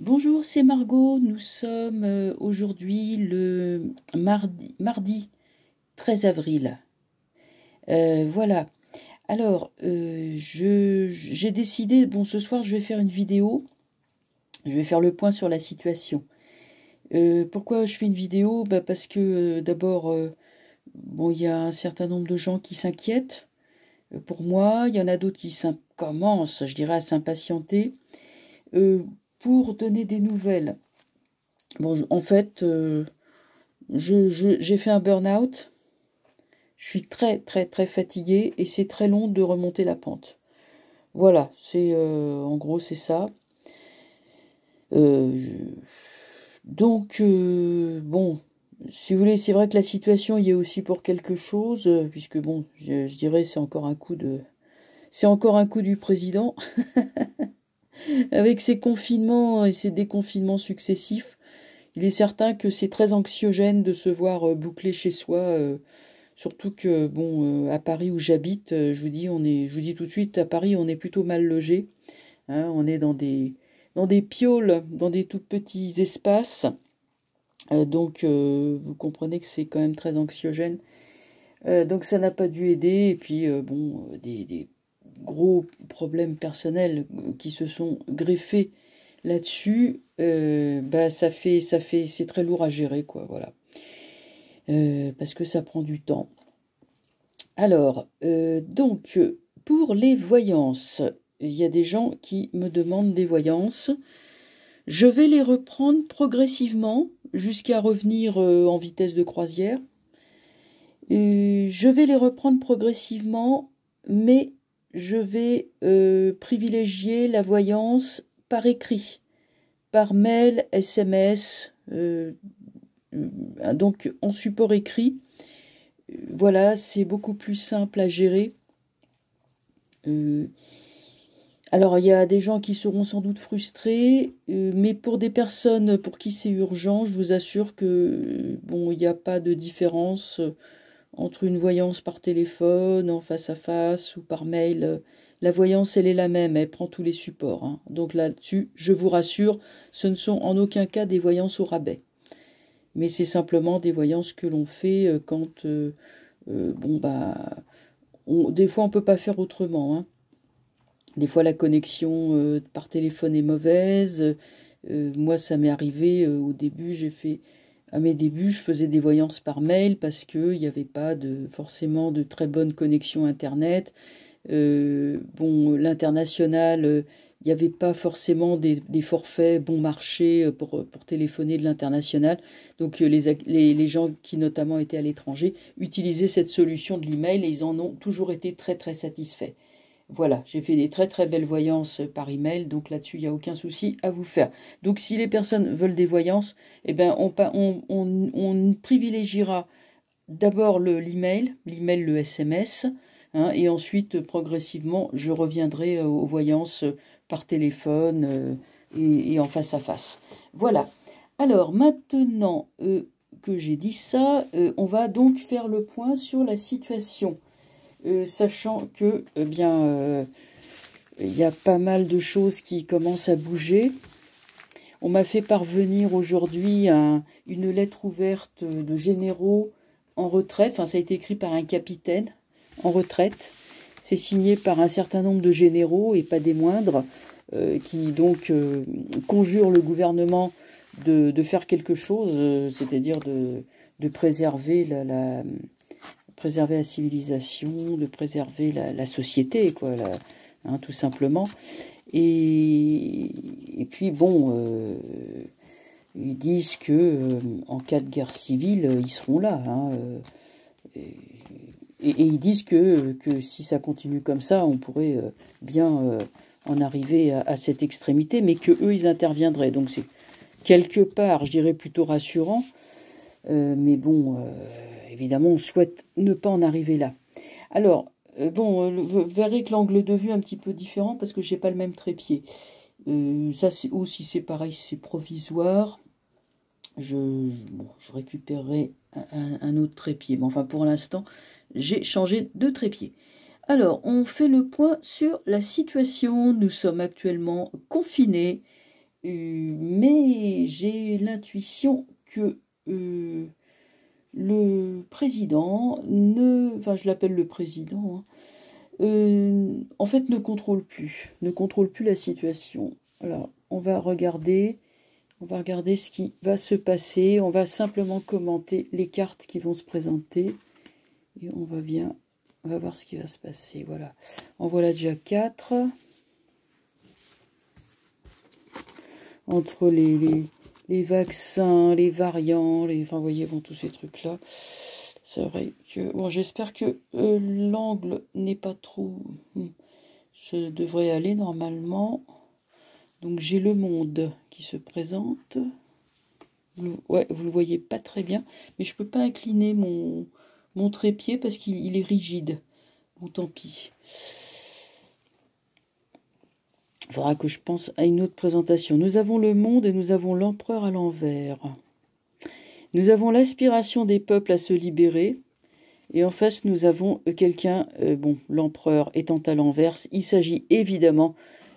Bonjour, c'est Margot. Nous sommes aujourd'hui le mardi 13 avril. Voilà. Alors, j'ai décidé, bon, ce soir, je vais faire une vidéo. Je vais faire le point sur la situation. Pourquoi je fais une vidéo? Bah, parce que d'abord, bon, il y a un certain nombre de gens qui s'inquiètent pour moi. Il y en a d'autres qui commencent, je dirais, à s'impatienter euh, pour donner des nouvelles. Bon, en fait, j'ai fait un burn-out. Je suis très, très, très fatiguée et c'est très long de remonter la pente. Voilà, en gros, c'est ça. Euh, je- bon, si vous voulez, c'est vrai que la situation y est aussi pour quelque chose, puisque bon, je dirais c'est encore un coup du président avec ses confinements et ses déconfinements successifs. Il est certain que c'est très anxiogène de se voir boucler chez soi. Surtout que, bon, à Paris où j'habite, je vous dis tout de suite, à Paris, on est plutôt mal logé. Hein, on est dans des pioles, dans des tout petits espaces. Vous comprenez que c'est quand même très anxiogène. Donc, ça n'a pas dû aider. Et puis, des gros problèmes personnels qui se sont greffés là-dessus. C'est très lourd à gérer, quoi. Voilà. Parce que ça prend du temps. Alors, pour les voyances, il y a des gens qui me demandent des voyances. Je vais les reprendre progressivement jusqu'à revenir en vitesse de croisière. Je vais les reprendre progressivement, mais je vais privilégier la voyance par écrit, par mail, SMS, donc en support écrit. Voilà, c'est beaucoup plus simple à gérer. Euh, Alors, il y a des gens qui seront sans doute frustrés, mais pour des personnes pour qui c'est urgent, je vous assure que, bon, il n'y a pas de différence entre une voyance par téléphone, en face à face ou par mail. La voyance, elle est la même, elle prend tous les supports, hein. Donc là-dessus, je vous rassure, ce ne sont en aucun cas des voyances au rabais. Mais c'est simplement des voyances que l'on fait quand, bon, bah, des fois, on ne peut pas faire autrement, hein. Des fois, la connexion par téléphone est mauvaise. Moi, ça m'est arrivé au début, à mes débuts, je faisais des voyances par mail parce qu'il n'y avait pas forcément de très bonne connexion Internet. Bon, l'international, il n'y avait pas forcément des forfaits bon marché pour téléphoner de l'international. Donc, les gens qui notamment étaient à l'étranger utilisaient cette solution de l'email et ils en ont toujours été très, très satisfaits. Voilà, j'ai fait des très très belles voyances par email, donc là-dessus, il n'y a aucun souci à vous faire. Donc si les personnes veulent des voyances, eh ben, on privilégiera d'abord l'email, le SMS, hein, et ensuite, progressivement, je reviendrai aux voyances par téléphone et en face à face. Voilà. Alors maintenant que j'ai dit ça, on va donc faire le point sur la situation. Sachant que, il y a pas mal de choses qui commencent à bouger. On m'a fait parvenir aujourd'hui une lettre ouverte de généraux en retraite. Enfin, ça a été écrit par un capitaine en retraite. C'est signé par un certain nombre de généraux, et pas des moindres, qui donc conjurent le gouvernement de faire quelque chose, c'est-à-dire de préserver préserver la civilisation, de préserver la société, quoi, hein, tout simplement. Et puis bon, ils disent que en cas de guerre civile, ils seront là, hein, et ils disent que si ça continue comme ça, on pourrait bien en arriver à cette extrémité, mais que eux, ils interviendraient. Donc c'est quelque part, je dirais, plutôt rassurant. Mais bon, évidemment, on souhaite ne pas en arriver là. Alors, vous verrez que l'angle de vue est un petit peu différent parce que j'ai pas le même trépied. Ça, c'est aussi c'est pareil, c'est provisoire. Je récupérerai un autre trépied. Mais enfin, pour l'instant, j'ai changé de trépied. Alors, on fait le point sur la situation. Nous sommes actuellement confinés. mais j'ai l'intuition que le président enfin je l'appelle le président, hein, en fait ne contrôle plus la situation. Alors on va regarder ce qui va se passer, on va simplement commenter les cartes qui vont se présenter et on va voir ce qui va se passer. Voilà, en voilà déjà 4. Entre les vaccins, les variants, enfin, vous voyez, bon, tous ces trucs-là. C'est vrai que... Bon, j'espère que l'angle n'est pas trop... Je devrais aller normalement. Donc, j'ai le monde qui se présente. Ouais, vous le voyez pas très bien. Mais je peux pas incliner mon trépied parce qu'il est rigide. Bon, tant pis. Il faudra que je pense à une autre présentation. Nous avons le monde et nous avons l'empereur à l'envers. Nous avons l'aspiration des peuples à se libérer. Et en face, nous avons quelqu'un, bon, l'empereur étant à l'envers. Il s'agit évidemment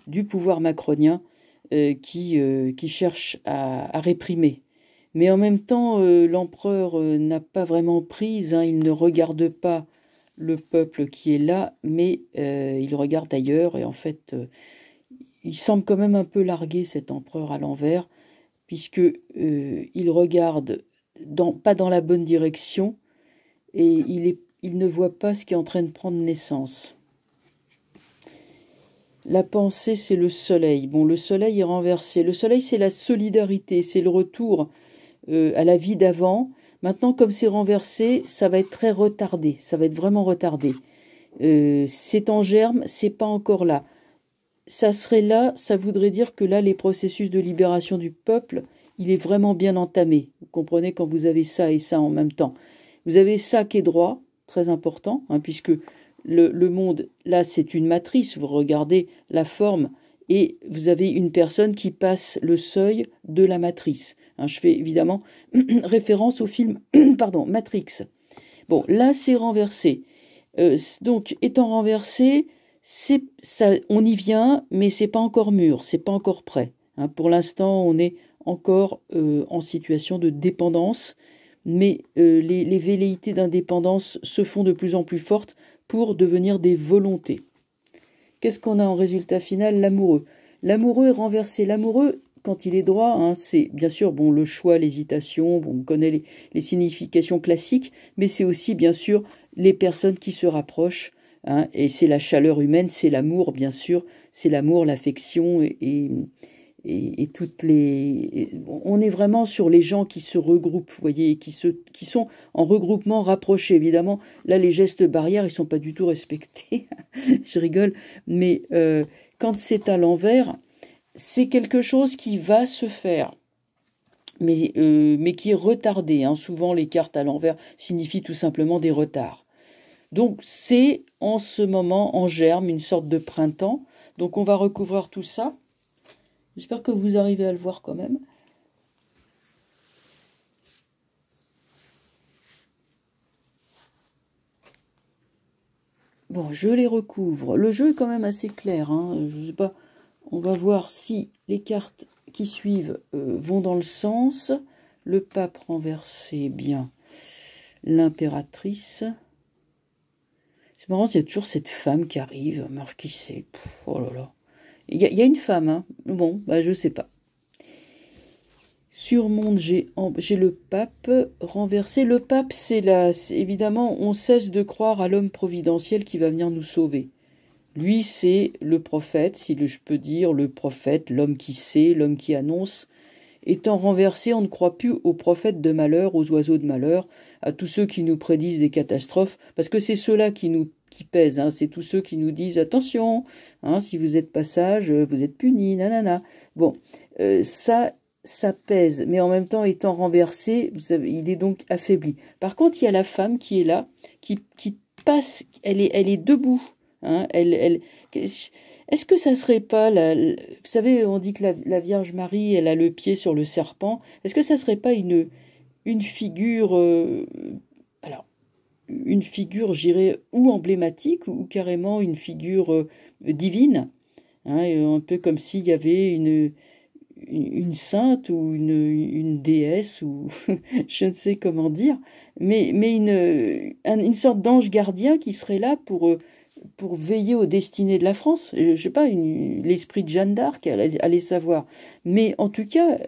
du pouvoir macronien qui cherche à réprimer. Mais en même temps, l'empereur n'a pas vraiment prise. Hein, il ne regarde pas le peuple qui est là, mais il regarde ailleurs. Et en fait... il semble quand même un peu largué, cet empereur à l'envers, puisque il regarde pas dans la bonne direction et il ne voit pas ce qui est en train de prendre naissance. La pensée, c'est le soleil. Bon, le soleil est renversé. Le soleil, c'est la solidarité, c'est le retour à la vie d'avant. Maintenant, comme c'est renversé, ça va être très retardé. Ça va être vraiment retardé. C'est en germe, c'est pas encore là. Ça serait là, ça voudrait dire que là, les processus de libération du peuple, il est vraiment bien entamé. Vous comprenez, quand vous avez ça et ça en même temps. Vous avez ça qui est droit, très important, hein, puisque le monde, là, c'est une matrice. Vous regardez la forme et vous avez une personne qui passe le seuil de la matrice. Hein, je fais évidemment référence au film pardon, Matrix. Bon, là, c'est renversé. Donc, étant renversé... ça, on y vient, mais c'est pas encore mûr, c'est pas encore prêt. Hein, pour l'instant, on est encore en situation de dépendance, mais les velléités d'indépendance se font de plus en plus fortes pour devenir des volontés. Qu'est-ce qu'on a en résultat final? L'amoureux. L'amoureux est renversé. L'amoureux, quand il est droit, hein, c'est bien sûr bon, le choix, l'hésitation, bon, on connaît les significations classiques, mais c'est aussi bien sûr les personnes qui se rapprochent. Hein, et c'est la chaleur humaine, c'est l'amour, bien sûr, c'est l'amour, l'affection et toutes les... On est vraiment sur les gens qui se regroupent, vous voyez, qui sont en regroupement rapproché. Évidemment, là, les gestes barrières, ils ne sont pas du tout respectés. Je rigole, mais quand c'est à l'envers, c'est quelque chose qui va se faire. Mais qui est retardé. Hein. Souvent, les cartes à l'envers signifient tout simplement des retards. Donc c'est en ce moment en germe, une sorte de printemps. Donc on va recouvrir tout ça. J'espère que vous arrivez à le voir quand même. Bon, je les recouvre. Le jeu est quand même assez clair. Hein. Je sais pas. On va voir si les cartes qui suivent vont dans le sens. Le pape renversé, bien. L'impératrice. C'est marrant, il y a toujours cette femme qui arrive, qui c'est. Oh là là. Il y a une femme, hein. Bon, bah je sais pas. Sur monde, j'ai le pape renversé. Le pape, évidemment, on cesse de croire à l'homme providentiel qui va venir nous sauver. Lui, c'est le prophète, si je peux dire, le prophète, l'homme qui sait, l'homme qui annonce. Étant renversé, on ne croit plus aux prophètes de malheur, aux oiseaux de malheur, à tous ceux qui nous prédisent des catastrophes, parce que c'est ceux-là qui pèsent, hein, c'est tous ceux qui nous disent attention, hein, si vous êtes pas sage, vous êtes puni, nanana. Bon, ça pèse, mais en même temps, étant renversé, vous savez, il est donc affaibli. Par contre, il y a la femme qui est là, qui passe, elle est debout, hein, est-ce que ça serait pas vous savez, on dit que la Vierge Marie, elle a le pied sur le serpent. Est-ce que ça serait pas une figure, alors une figure, j'irais, ou emblématique ou carrément une figure divine, hein, un peu comme s'il y avait une sainte ou une déesse, ou je ne sais comment dire, mais une sorte d'ange gardien qui serait là pour veiller aux destinées de la France. Je sais pas, l'esprit de Jeanne d'Arc, allait savoir. Mais en tout cas,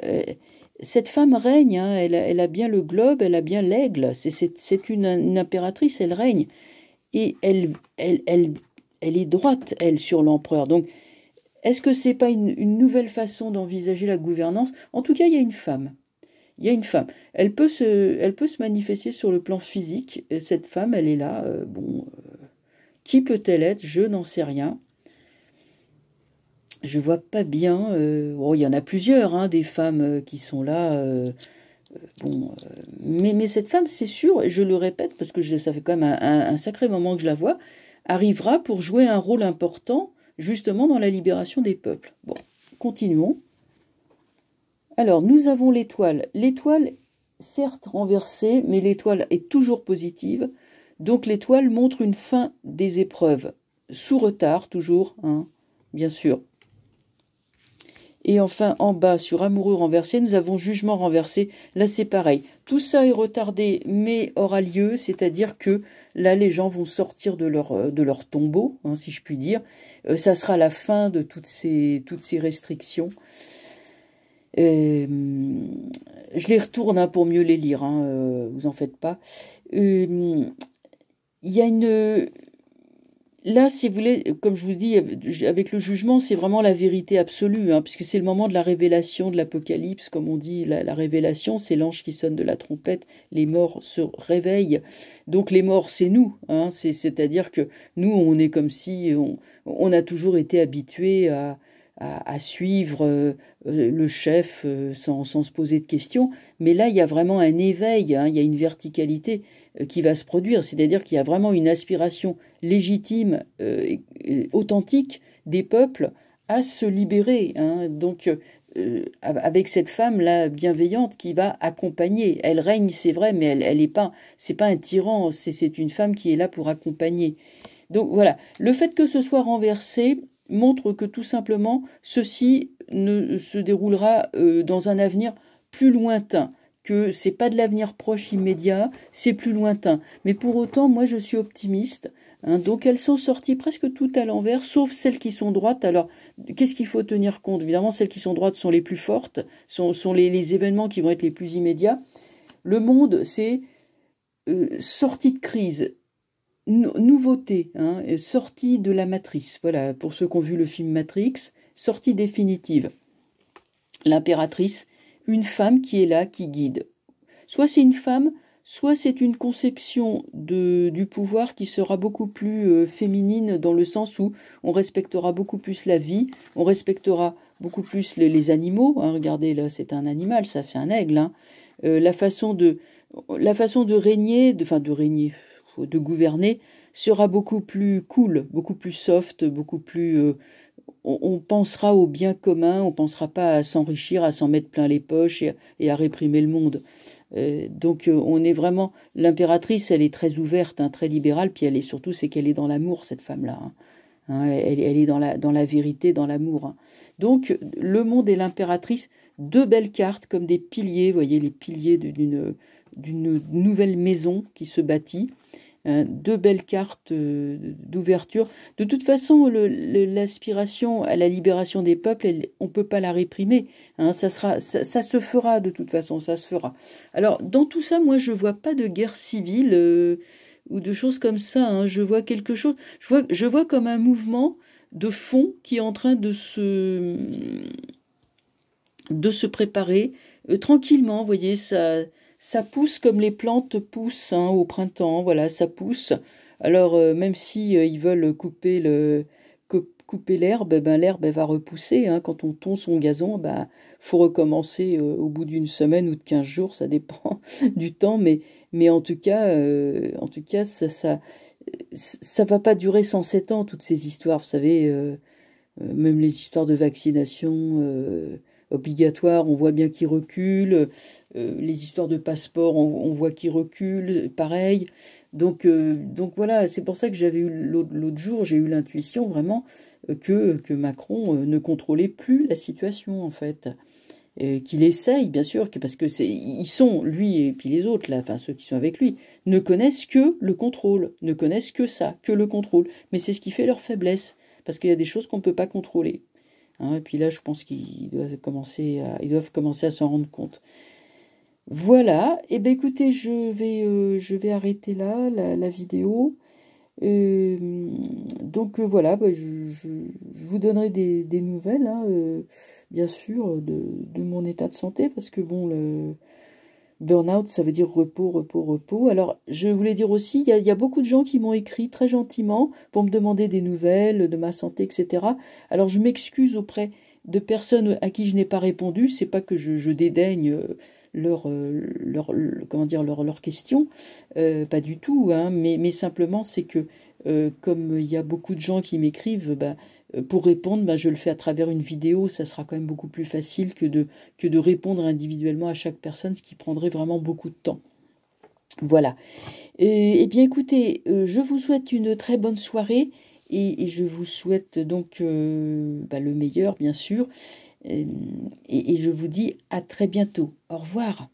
cette femme règne, hein, elle a bien le globe, elle a bien l'aigle. C'est une impératrice, elle règne. Et elle est droite, elle, sur l'empereur. Donc, est-ce que c'est pas une nouvelle façon d'envisager la gouvernance? En tout cas, il y a une femme. Il y a une femme. Elle peut se manifester sur le plan physique. Cette femme, elle est là. Bon, qui peut-elle être? Je n'en sais rien. Je vois pas bien. Oh, il y en a plusieurs, hein, des femmes qui sont là. Bon, mais cette femme, c'est sûr, et je le répète parce que ça fait quand même un sacré moment que je la vois, arrivera pour jouer un rôle important justement dans la libération des peuples. Bon, continuons. Alors, nous avons l'étoile. L'étoile, certes renversée, mais l'étoile est toujours positive. Donc l'étoile montre une fin des épreuves, sous retard toujours, hein, bien sûr. Et enfin, en bas, sur amoureux renversé, nous avons jugement renversé. Là, c'est pareil. Tout ça est retardé, mais aura lieu, c'est-à-dire que là, les gens vont sortir de leur tombeau, hein, si je puis dire. Ça sera la fin de toutes ces restrictions. Je les retourne, hein, pour mieux les lire, hein, vous en faites pas. Il y a une... Là, si vous voulez, comme je vous dis, avec le jugement, c'est vraiment la vérité absolue, hein, puisque c'est le moment de la révélation, de l'Apocalypse, comme on dit. La révélation, c'est l'ange qui sonne de la trompette, les morts se réveillent. Donc les morts, c'est nous, hein, c'est-à-dire que nous, on est comme si on a toujours été habitués à suivre le chef sans se poser de questions. Mais là, il y a vraiment un éveil, hein, il y a une verticalité qui va se produire, c'est-à-dire qu'il y a vraiment une aspiration légitime, authentique des peuples à se libérer, hein. Donc, avec cette femme-là bienveillante qui va accompagner, elle règne, c'est vrai, mais elle est pas, c'est pas un tyran, c'est une femme qui est là pour accompagner. Donc voilà, le fait que ce soit renversé montre que tout simplement ceci ne se déroulera dans un avenir plus lointain, que c'est pas de l'avenir proche immédiat, c'est plus lointain. Mais pour autant, moi je suis optimiste, hein. Donc elles sont sorties presque toutes à l'envers, sauf celles qui sont droites. Alors qu'est-ce qu'il faut tenir compte? Évidemment, celles qui sont droites sont les plus fortes, sont les événements qui vont être les plus immédiats. Le monde, c'est sortie de crise, nouveauté, hein, sortie de la matrice. Voilà, pour ceux qui ont vu le film Matrix, sortie définitive. L'impératrice, une femme qui est là, qui guide. Soit c'est une femme, soit c'est une conception du pouvoir qui sera beaucoup plus féminine, dans le sens où on respectera beaucoup plus la vie, on respectera beaucoup plus les animaux, hein. Regardez, là, c'est un animal, ça, c'est un aigle, hein. La façon de régner, de gouverner, sera beaucoup plus cool, beaucoup plus soft, beaucoup plus... on pensera au bien commun, on pensera pas à s'enrichir, à s'en mettre plein les poches et à réprimer le monde. Donc on est vraiment... L'impératrice, elle est très ouverte, hein, très libérale, puis elle est surtout, c'est qu'elle est dans l'amour, cette femme-là, hein. Hein, elle est dans la vérité, dans l'amour, hein. Donc le monde et l'impératrice, deux belles cartes comme des piliers, vous voyez, les piliers d'une nouvelle maison qui se bâtit. Deux belles cartes d'ouverture. De toute façon, l'aspiration à la libération des peuples, on ne peut pas la réprimer, hein. Ça se fera de toute façon, ça se fera. Alors, dans tout ça, moi, je vois pas de guerre civile ou de choses comme ça, hein. Je vois quelque chose. Je vois comme un mouvement de fond qui est en train de se préparer tranquillement. Vous voyez, ça pousse comme les plantes poussent, hein, au printemps, voilà, ça pousse. Alors, même si ils veulent couper l'herbe, ben, l'herbe elle va repousser, hein. Quand on tond son gazon, ben, faut recommencer au bout d'une semaine ou de 15 jours, ça dépend du temps, mais en tout cas, ça va pas durer 107 ans, toutes ces histoires, vous savez, même les histoires de vaccination obligatoire, on voit bien qu'ils reculent. Les histoires de passeport, on voit qu'ils reculent, pareil. Donc voilà, c'est pour ça que j'avais eu l'autre jour, j'ai eu l'intuition vraiment que Macron ne contrôlait plus la situation, en fait. qu'il essaye, bien sûr, parce que ils sont, lui et puis les autres, là, enfin ceux qui sont avec lui, ne connaissent que le contrôle, ne connaissent que ça, que le contrôle. Mais c'est ce qui fait leur faiblesse, parce qu'il y a des choses qu'on ne peut pas contrôler. Hein, et puis là, je pense qu'ils doivent commencer à s'en rendre compte. Voilà, et bien écoutez, je vais arrêter là la vidéo. Donc voilà, je vous donnerai des nouvelles, hein, bien sûr, de mon état de santé, parce que bon, le burn-out, ça veut dire repos, repos, repos. Alors, je voulais dire aussi, il y a beaucoup de gens qui m'ont écrit très gentiment pour me demander des nouvelles de ma santé, etc. Alors, je m'excuse auprès de personnes à qui je n'ai pas répondu. C'est pas que je dédaigne comment dire, leurs questions, pas du tout, hein, mais simplement c'est que comme il y a beaucoup de gens qui m'écrivent, pour répondre, je le fais à travers une vidéo, ça sera quand même beaucoup plus facile que de répondre individuellement à chaque personne, ce qui prendrait vraiment beaucoup de temps. Voilà. Eh bien écoutez, je vous souhaite une très bonne soirée et je vous souhaite donc le meilleur, bien sûr. Et je vous dis à très bientôt. Au revoir.